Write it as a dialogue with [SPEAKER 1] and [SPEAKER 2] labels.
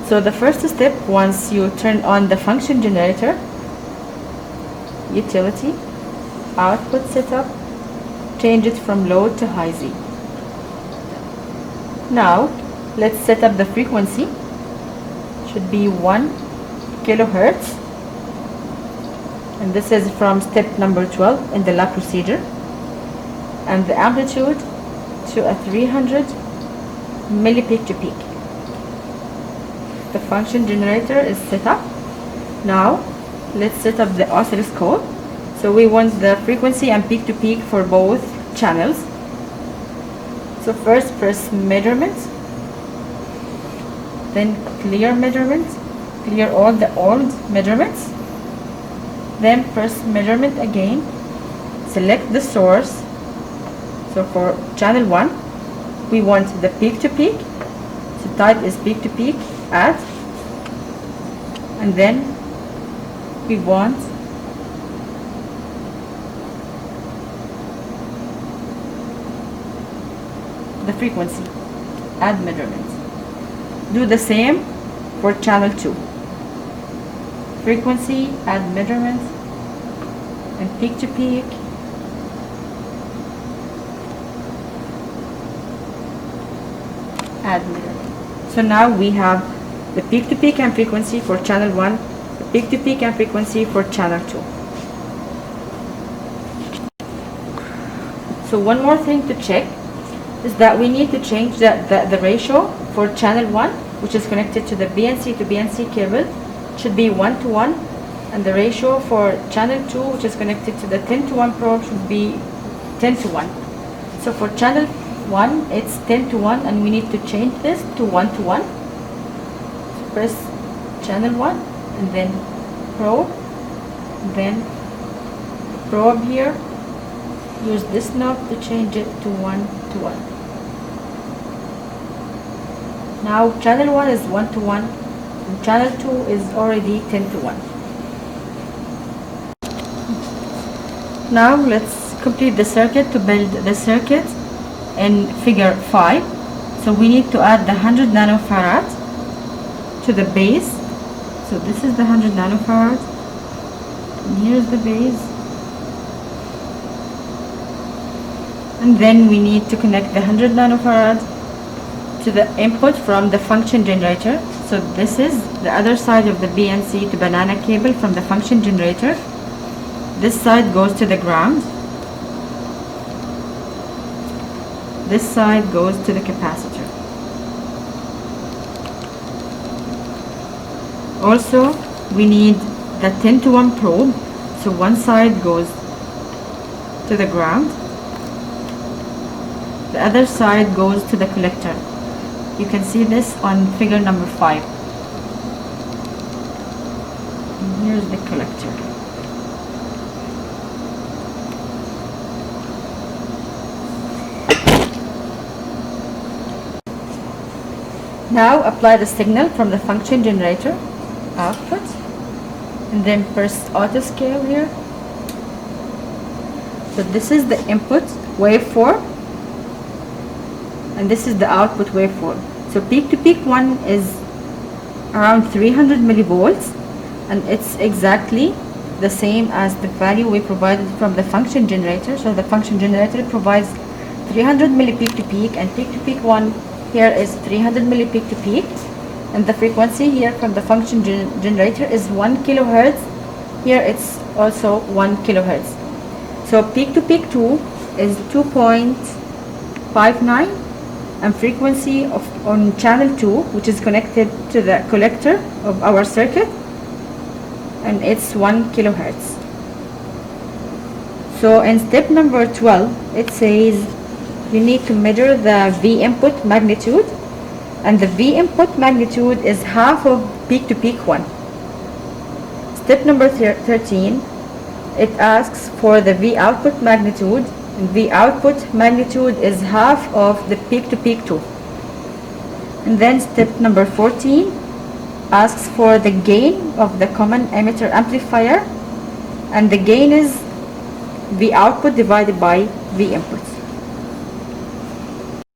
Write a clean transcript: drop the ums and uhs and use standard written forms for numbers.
[SPEAKER 1] So the first step, once you turn on the function generator, utility, output setup, change it from low to high Z. Now let's set up the frequency. Should be 1 kilohertz, and this is from step number 12 in the lab procedure, and the amplitude to a 300 millipeak to peak. The function generator is set up. Now let's set up the oscilloscope. So we want the frequency and peak to peak for both channels. So first press measurements, then clear measurements, clear all the old measurements, then press measurement again, select the source. So for channel 1 we want the peak to peak, so type is peak to peak, add, and then we want the frequency, add measurements. Do the same for channel 2, frequency, add measurements, and peak to peak, add measurements. So now we have the peak to peak and frequency for channel 1, the peak to peak and frequency for channel 2. So one more thing to check is that we need to change the ratio for channel 1, which is connected to the BNC to BNC cable, should be 1 to 1, and the ratio for channel 2, which is connected to the 10 to 1 probe, should be 10 to 1. So for channel 1 it's 10 to 1, and we need to change this to 1 to 1. So press channel 1 and then probe, then probe here, use this knob to change it to 1 to 1. Now channel 1 is 1 to 1 and channel 2 is already 10 to 1. Now let's complete the circuit. To build the circuit in figure 5, so we need to add the 100 nanofarad to the base. So this is the 100 nanofarad, and here's the base, and then we need to connect the 100 nanofarad to the input from the function generator. So this is the other side of the BNC to banana cable from the function generator. This side goes to the ground, this side goes to the capacitor. Also we need the 10 to 1 probe, so one side goes to the ground, the other side goes to the collector. You can see this on figure number 5. And here's the collector. Now apply the signal from the function generator output, and then press auto scale here. So this is the input waveform, and this is the output waveform. So peak to peak one is around 300 millivolts, and it's exactly the same as the value we provided from the function generator. So the function generator provides 300 millipeak to peak, and peak to peak one here is 300 millipeak to peak, and the frequency here from the function generator is 1 kilohertz. Here it's also 1 kilohertz. So peak to peak 2 is 2.59, and frequency on channel 2, which is connected to the collector of our circuit, and it's 1 kilohertz. So in step number 12 it says you need to measure the V input magnitude, and the V input magnitude is half of peak to peak 1. Step number 13, it asks for the V output magnitude, and V output magnitude is half of the peak to peak 2. And then step number 14 asks for the gain of the common emitter amplifier, and the gain is V output divided by V inputs.